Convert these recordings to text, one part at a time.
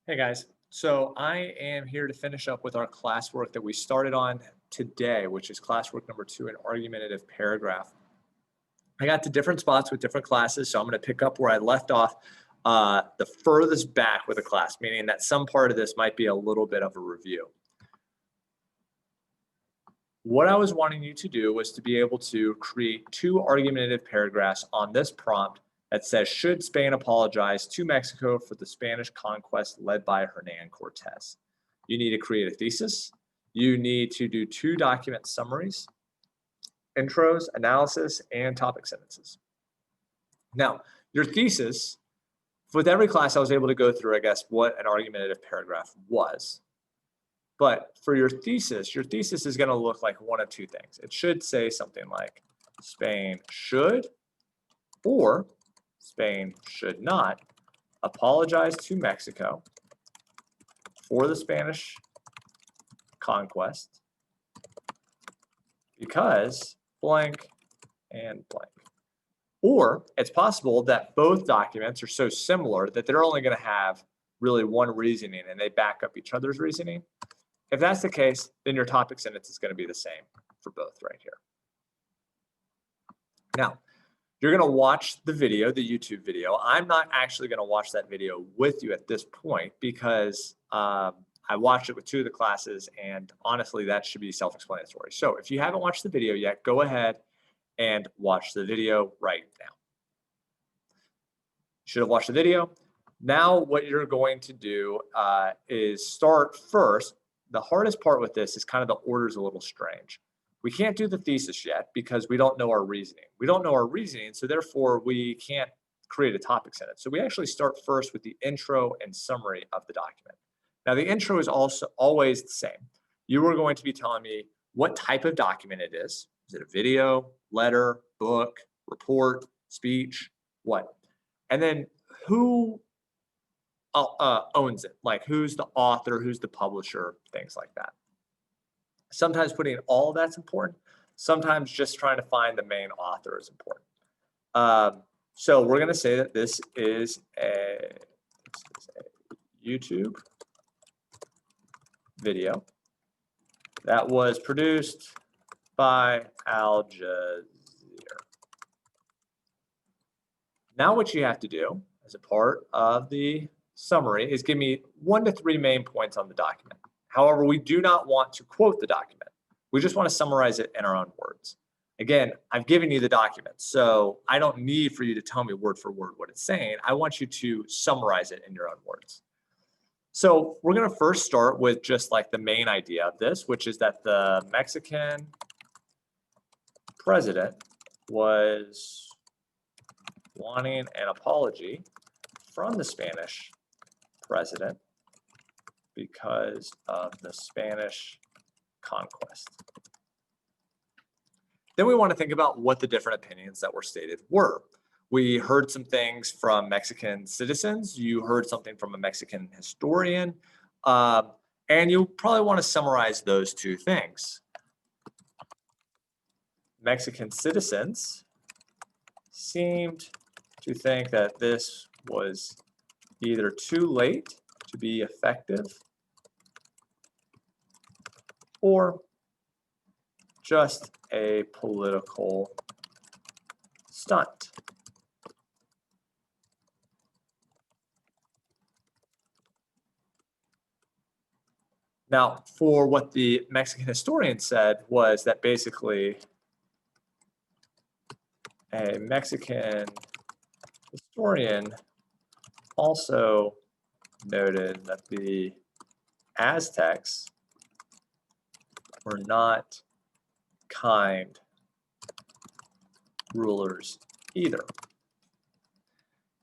Hey guys, so I am here to finish up with our classwork that we started on today, which is classwork number 2 in argumentative paragraph. I got to different spots with different classes, so I'm going to pick up where I left off the furthest back with a class, meaning that some part of this might be a little bit of a review. What I was wanting you to do was to be able to create 2 argumentative paragraphs on this prompt that says, should Spain apologize to Mexico for the Spanish conquest led by Hernan Cortez? You need to create a thesis. You need to do 2 document summaries, intros, analysis, and topic sentences. Now, your thesis, with every class I was able to go through, I guess, what an argumentative paragraph was. But for your thesis is going to look like one of 2 things. It should say something like Spain should or Spain should not apologize to Mexico for the Spanish conquest because blank and blank. Or it's possible that both documents are so similar that they're only going to have really one reasoning and they back up each other's reasoning. If that's the case, then your topic sentence is going to be the same for both right here. Now, you're going to watch the video, the YouTube video. I'm not actually going to watch that video with you at this point because I watched it with 2 of the classes, and honestly, that should be self-explanatory. So if you haven't watched the video yet, go ahead and watch the video right now. You should have watched the video. Now what you're going to do is start first. The hardest part with this is kind of the order's a little strange. We can't do the thesis yet because we don't know our reasoning. We don't know our reasoning, so therefore we can't create a topic sentence. So we actually start first with the intro and summary of the document. Now the intro is also always the same. You are going to be telling me what type of document it is. Is it a video, letter, book, report, speech, what? And then who owns it? Like who's the author, who's the publisher, things like that. Sometimes putting all of that's important. Sometimes just trying to find the main author is important. So we're going to say that this is a YouTube video that was produced by Al Jazeera. Now what you have to do as a part of the summary is give me 1 to 3 main points on the document. However, we do not want to quote the document. We just want to summarize it in our own words. Again, I've given you the document, so I don't need for you to tell me word for word what it's saying. I want you to summarize it in your own words. So we're going to first start with just like the main idea of this, which is that the Mexican president was wanting an apology from the Spanish president because of the Spanish conquest. Then we want to think about what the different opinions that were stated were. We heard some things from Mexican citizens. You heard something from a Mexican historian. And you probably want to summarize those 2 things. Mexican citizens seemed to think that this was either too late to be effective or just a political stunt. Now, for what the Mexican historian said was that basically a Mexican historian also noted that the Aztecs were not kind rulers either.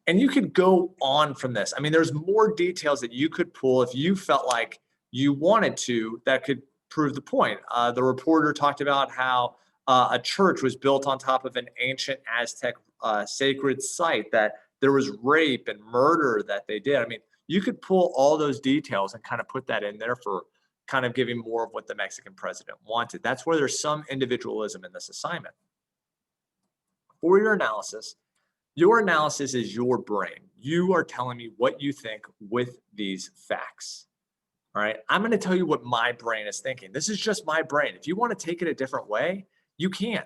And you could go on from this. I mean, there's more details that you could pull if you felt like you wanted to that could prove the point. The reporter talked about how a church was built on top of an ancient Aztec sacred site, that there was rape and murder that they did. I mean, you could pull all those details and kind of put that in there for kind of giving more of what the Mexican president wanted. That's where there's some individualism in this assignment. For your analysis, Your analysis is your brain. You are telling me what you think with these facts. All right. I'm going to tell you what my brain is thinking. This is just my brain. If you want to take it a different way, you can.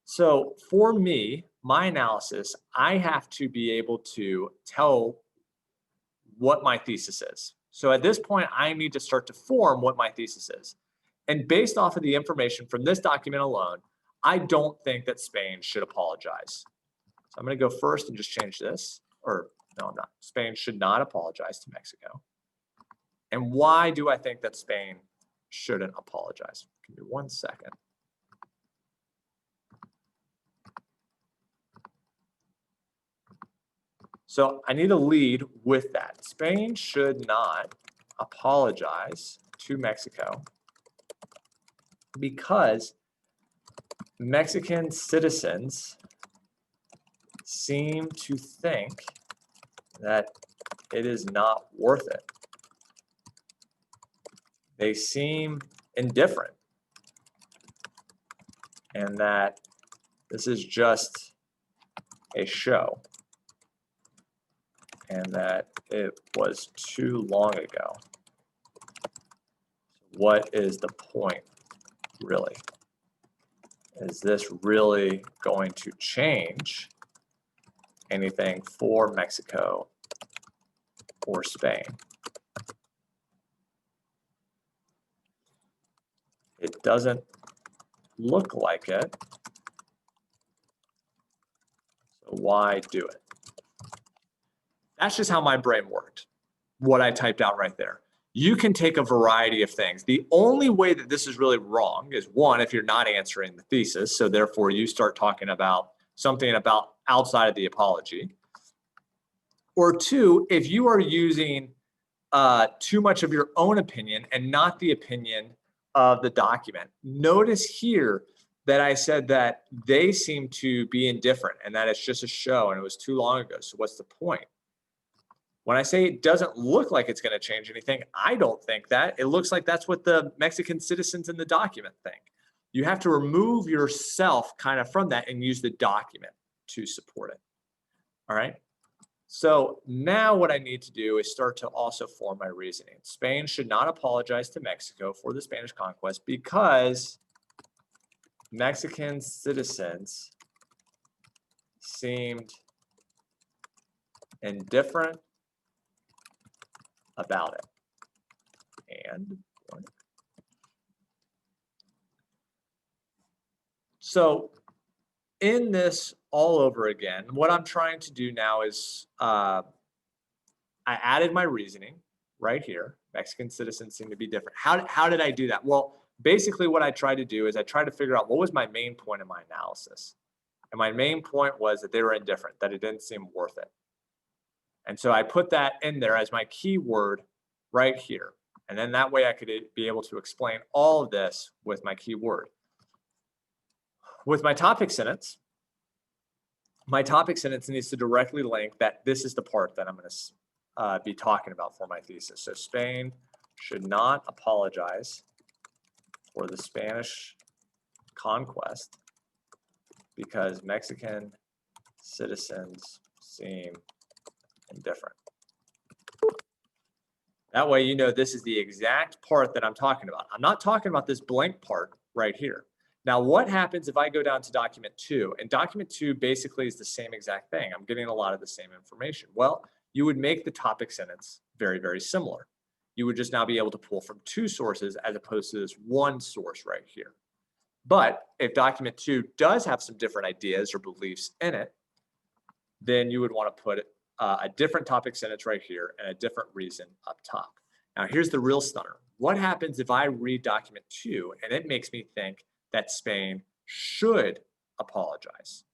So for me, my analysis, I have to be able to tell what my thesis is. So at this point, I need to start to form what my thesis is. And based off of the information from this document alone, I don't think that Spain should apologize. So I'm going to go first and just change this. Or no, I'm not. Spain should not apologize to Mexico. And why do I think that Spain shouldn't apologize? Give me 1 second. So I need to lead with that. Spain should not apologize to Mexico because Mexican citizens seem to think that it is not worth it. They seem indifferent, and that this is just a show, and that it was too long ago. What is the point, really? Is this really going to change anything for Mexico or Spain? It doesn't look like it. So why do it? That's just how my brain worked, what I typed out right there. You can take a variety of things. The only way that this is really wrong is, one, if you're not answering the thesis, so therefore you start talking about something about outside of the apology. Or two, if you are using too much of your own opinion and not the opinion of the document. Notice here that I said that they seem to be indifferent and that it's just a show and it was too long ago. So what's the point? When I say it doesn't look like it's going to change anything, I don't think that. It looks like that's what the Mexican citizens in the document think. You have to remove yourself kind of from that and use the document to support it. All right. So now what I need to do is start to also form my reasoning. Spain should not apologize to Mexico for the Spanish conquest because Mexican citizens seemed indifferent about it. And so in this all over again, what I'm trying to do now is I added my reasoning right here. Mexican citizens seem to be different. How did I do that? Well, basically what I tried to do is I tried to figure out what was my main point in my analysis. And my main point was that they were indifferent, that it didn't seem worth it. And so I put that in there as my keyword right here. And then that way I could be able to explain all of this with my keyword. With my topic sentence needs to directly link that this is the part that I'm going to be talking about for my thesis. So Spain should not apologize for the Spanish conquest because Mexican citizens seem indifferent. That way you know this is the exact part that I'm talking about. I'm not talking about this blank part right here. Now, what happens if I go down to document 2? And document 2 basically is the same exact thing. I'm getting a lot of the same information. Well, you would make the topic sentence very, very similar. You would just now be able to pull from 2 sources as opposed to this one source right here. But if document 2 does have some different ideas or beliefs in it, then you would want to put a different topic sentence right here and a different reason up top. Now, here's the real stunner. What happens if I read document 2 and it makes me think that Spain should apologize?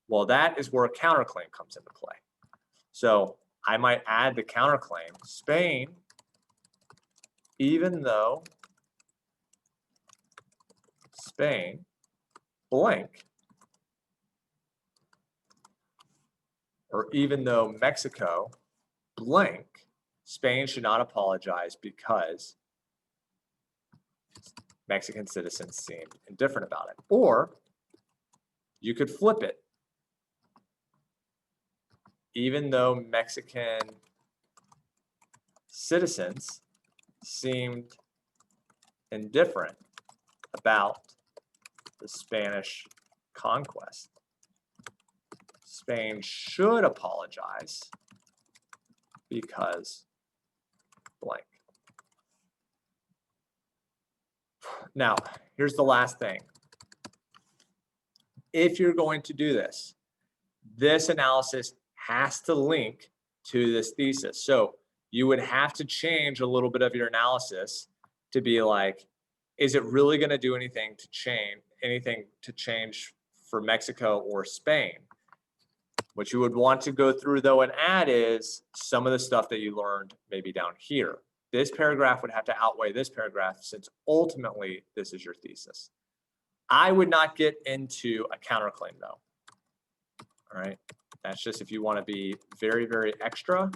Well, that is where a counterclaim comes into play. So I might add the counterclaim. Spain, even though Spain blank, or even though Mexico blank, Spain should not apologize because Mexican citizens seemed indifferent about it. Or you could flip it. even though Mexican citizens seemed indifferent about the Spanish conquest, Spain should apologize because blank. Now, here's the last thing. If you're going to do this, this analysis has to link to this thesis. So you would have to change a little bit of your analysis to be like, is it really going to do anything to change for Mexico or Spain? What you would want to go through though and add is some of the stuff that you learned maybe down here. This paragraph would have to outweigh this paragraph since ultimately this is your thesis. I would not get into a counterclaim though. All right, that's just if you want to be very, very extra,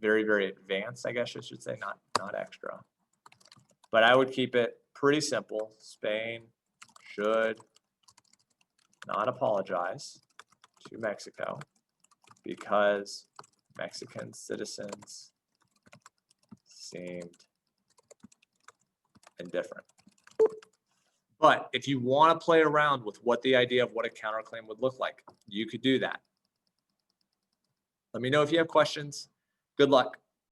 very, very advanced, I guess I should say, not extra. But I would keep it pretty simple. Spain should not apologize to Mexico because Mexican citizens seemed indifferent. But if you want to play around with what the idea of what a counterclaim would look like, you could do that. Let me know if you have questions. Good luck.